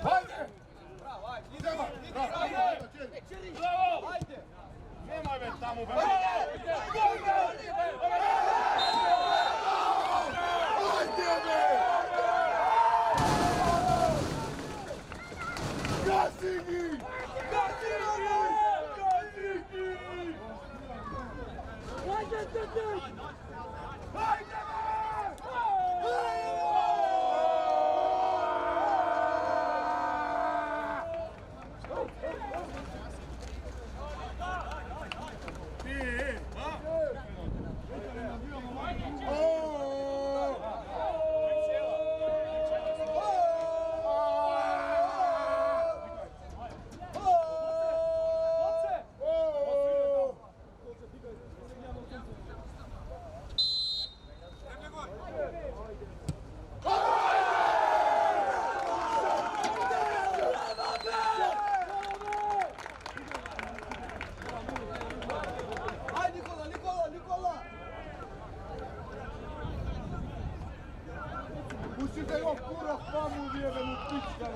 Hajde! Bravo, ajde! Idemo! Bravo! Bravo! Ajde! Nemoj već tamo! Ajde! Gasi njih! Gasi njih! Pusti da je ovo kurac mamu uvijeve mu pička.